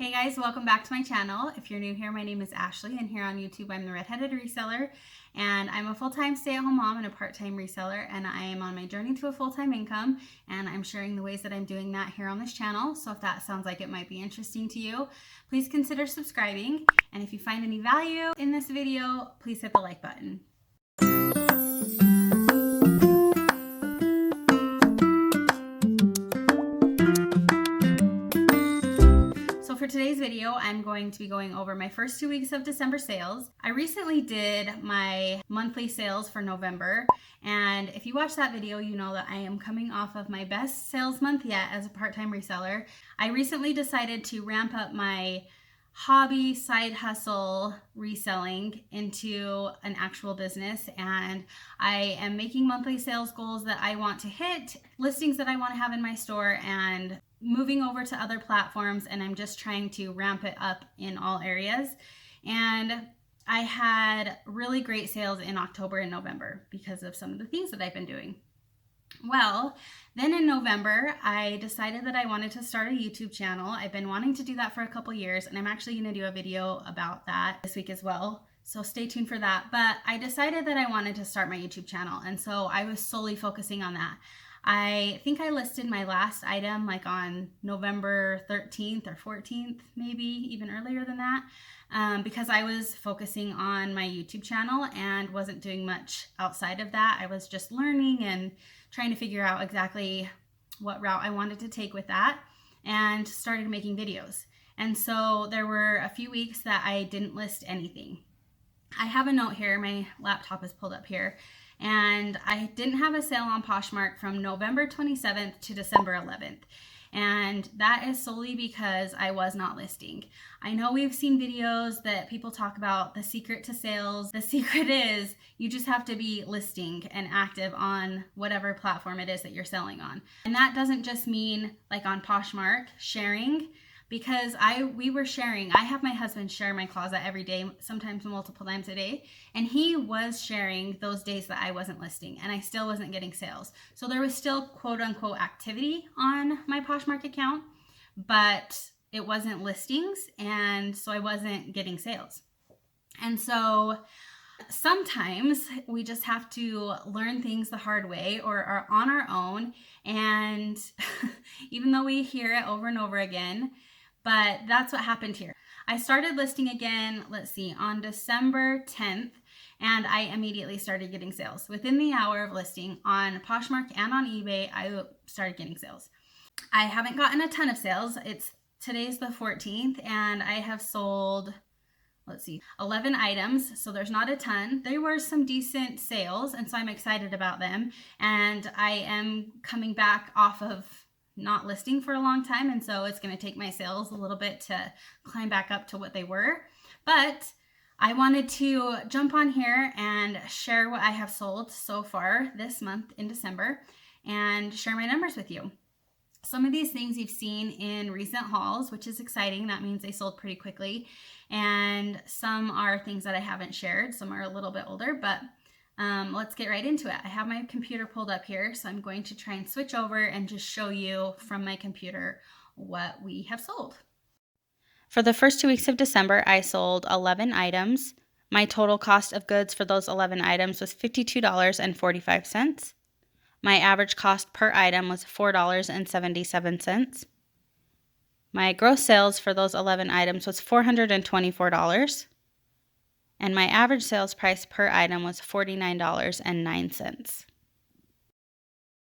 Hey guys, welcome back to my channel. If you're new here, my name is Ashley, and here on YouTube I'm the Redheaded Reseller, and I'm a full-time stay-at-home mom and a part-time reseller, and I am on my journey to a full-time income, and I'm sharing the ways that I'm doing that here on this channel. So if that sounds like it might be interesting to you, please consider subscribing, and if you find any value in this video, please hit the like button. For today's video, I'm going to be going over my first 2 weeks of December sales. I recently did my monthly sales for November, and if you watch that video, you know that I am coming off of my best sales month yet as a part-time reseller. I recently decided to ramp up my hobby side hustle reselling into an actual business, and I am making monthly sales goals that I want to hit, listings that I want to have in my store, and moving over to other platforms, and I'm just trying to ramp it up in all areas. And I had really great sales in October and November because of some of the things that I've been doing. Well, then in November, I decided that I wanted to start a YouTube channel. I've been wanting to do that for a couple years, and I'm actually going to do a video about that this week as well. So stay tuned for that. But I decided that I wanted to start my YouTube channel, and so I was solely focusing on that. I think I listed my last item like on November 13th or 14th, maybe even earlier than that, because I was focusing on my YouTube channel and wasn't doing much outside of that. I was just learning and trying to figure out exactly what route I wanted to take with that, and started making videos. And so there were a few weeks that I didn't list anything. I have a note here, my laptop is pulled up here, and I didn't have a sale on Poshmark from November 27th to December 11th. And that is solely because I was not listing. I know we've seen videos that people talk about the secret to sales. The secret is you just have to be listing and active on whatever platform it is that you're selling on. And that doesn't just mean like on Poshmark sharing, because we were sharing. I have my husband share my closet every day, sometimes multiple times a day, and he was sharing those days that I wasn't listing, and I still wasn't getting sales. So there was still quote unquote activity on my Poshmark account, but it wasn't listings, and so I wasn't getting sales. And so sometimes we just have to learn things the hard way or are on our own, and even though we hear it over and over again, but that's what happened here. I started listing again, let's see, on December 10th, and I immediately started getting sales. Within the hour of listing on Poshmark and on eBay, I started getting sales. I haven't gotten a ton of sales. Today's the 14th, and I have sold, let's see, 11 items, so there's not a ton. There were some decent sales, and so I'm excited about them, and I am coming back off of not listing for a long time, and so it's going to take my sales a little bit to climb back up to what they were. But I wanted to jump on here and share what I have sold so far this month in December and share my numbers with you. Some of these things you've seen in recent hauls, which is exciting. That means they sold pretty quickly. And some are things that I haven't shared. Some are a little bit older, but let's get right into it. I have my computer pulled up here, so I'm going to try and switch over and just show you from my computer what we have sold. For the first 2 weeks of December, I sold 11 items. My total cost of goods for those 11 items was $52.45. My average cost per item was $4.77. My gross sales for those 11 items was $424. And my average sales price per item was $49.09.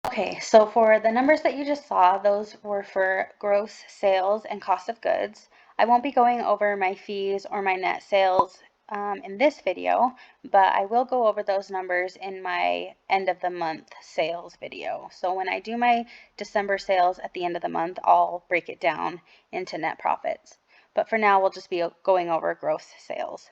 Okay, so for the numbers that you just saw, those were for gross sales and cost of goods. I won't be going over my fees or my net sales in this video, but I will go over those numbers in my end of the month sales video. So when I do my December sales at the end of the month, I'll break it down into net profits. But for now, we'll just be going over gross sales.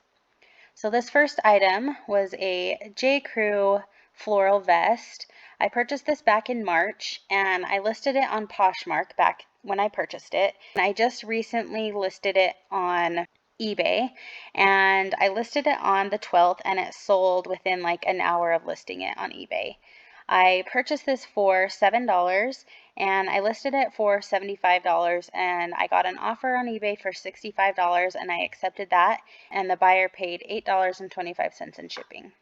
So this first item was a J. Crew floral vest. I purchased this back in March, and I listed it on Poshmark back when I purchased it. And I just recently listed it on eBay, and I listed it on the 12th, and it sold within like an hour of listing it on eBay. I purchased this for $7, and I listed it for $75, and I got an offer on eBay for $65, and I accepted that, and the buyer paid $8.25 in shipping.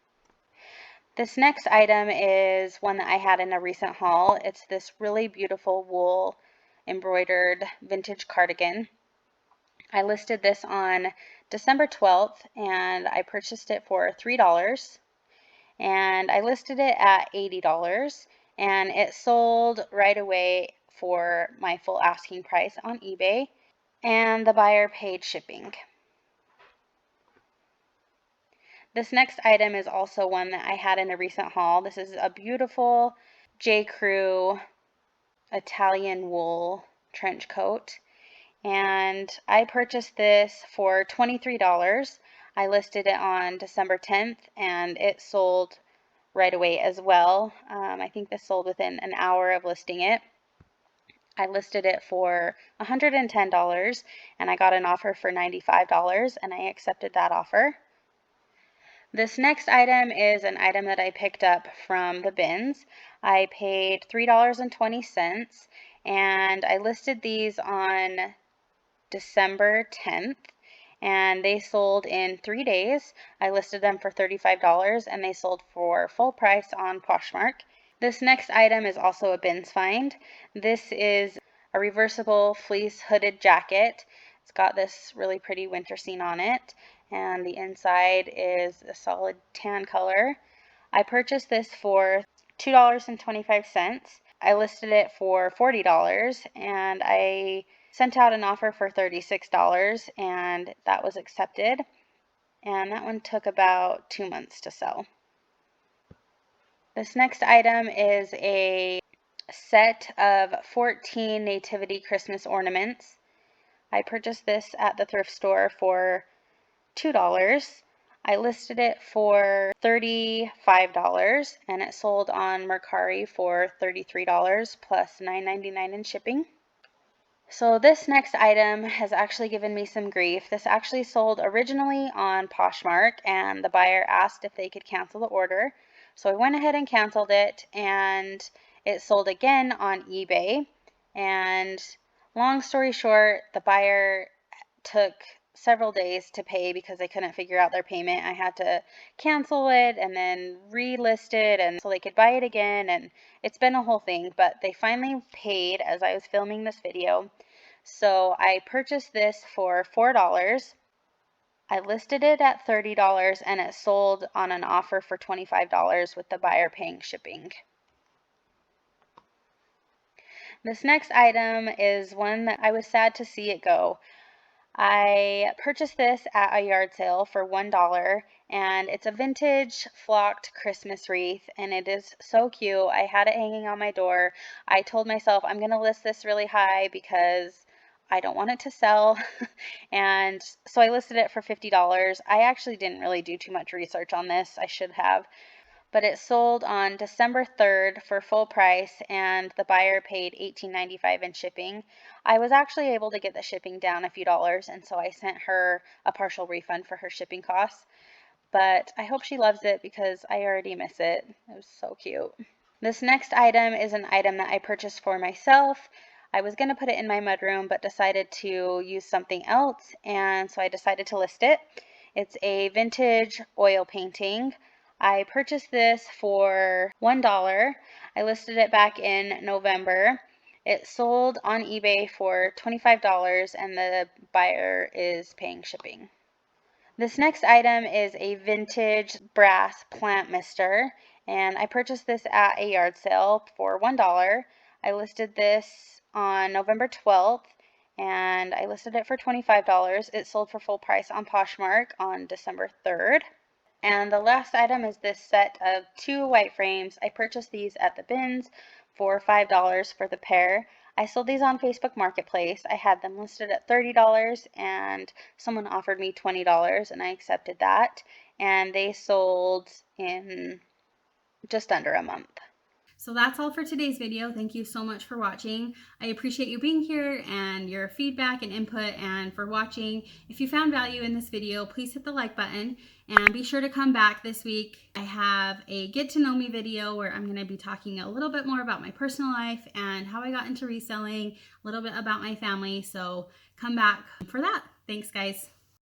This next item is one that I had in a recent haul. It's this really beautiful wool embroidered vintage cardigan. I listed this on December 12th, and I purchased it for $3, and I listed it at $80, and it sold right away for my full asking price on eBay, and the buyer paid shipping. This next item is also one that I had in a recent haul. This is a beautiful J. Crew Italian wool trench coat, and I purchased this for $23. I listed it on December 10th, and it sold right away as well. I think this sold within an hour of listing it. I listed it for $110, and I got an offer for $95, and I accepted that offer. This next item is an item that I picked up from the bins. I paid $3.20, and I listed these on December 10th, and they sold in 3 days. I listed them for $35, and they sold for full price on Poshmark. This next item is also a bins find. This is a reversible fleece hooded jacket. It's got this really pretty winter scene on it, and the inside is a solid tan color. I purchased this for $2.25. I listed it for $40, and I sent out an offer for $36, and that was accepted, and that one took about 2 months to sell. This next item is a set of 14 Nativity Christmas ornaments. I purchased this at the thrift store for $2. I listed it for $35, and it sold on Mercari for $33 plus $9.99 in shipping. So this next item has actually given me some grief. This actually sold originally on Poshmark, and the buyer asked if they could cancel the order. So I went ahead and canceled it, and it sold again on eBay. And long story short, the buyer took several days to pay because they couldn't figure out their payment. I had to cancel it and then relist it, and so they could buy it again, and it's been a whole thing, but they finally paid as I was filming this video. So I purchased this for $4. I listed it at $30, and it sold on an offer for $25 with the buyer paying shipping. This next item is one that I was sad to see it go. I purchased this at a yard sale for $1, and it's a vintage flocked Christmas wreath, and it is so cute. I had it hanging on my door. I told myself I'm going to list this really high because I don't want it to sell, and so I listed it for $50. I actually didn't really do too much research on this. I should have. But it sold on December 3rd for full price, and the buyer paid $18.95 in shipping. I was actually able to get the shipping down a few dollars, and so I sent her a partial refund for her shipping costs. But I hope she loves it because I already miss it. It was so cute. This next item is an item that I purchased for myself. I was going to put it in my mudroom, but decided to use something else, and so I decided to list it. It's a vintage oil painting. I purchased this for $1. I listed it back in November. It sold on eBay for $25, and the buyer is paying shipping. This next item is a vintage brass plant mister, and I purchased this at a yard sale for $1. I listed this on November 12th, and I listed it for $25. It sold for full price on Poshmark on December 3rd. And the last item is this set of 2 white frames. I purchased these at the bins for $5 for the pair. I sold these on Facebook Marketplace. I had them listed at $30, and someone offered me $20, and I accepted that. And they sold in just under a month. So that's all for today's video. Thank you so much for watching. I appreciate you being here and your feedback and input and for watching. If you found value in this video, please hit the like button and be sure to come back this week. I have a get to know me video where I'm going to be talking a little bit more about my personal life and how I got into reselling, a little bit about my family. So come back for that. Thanks, guys.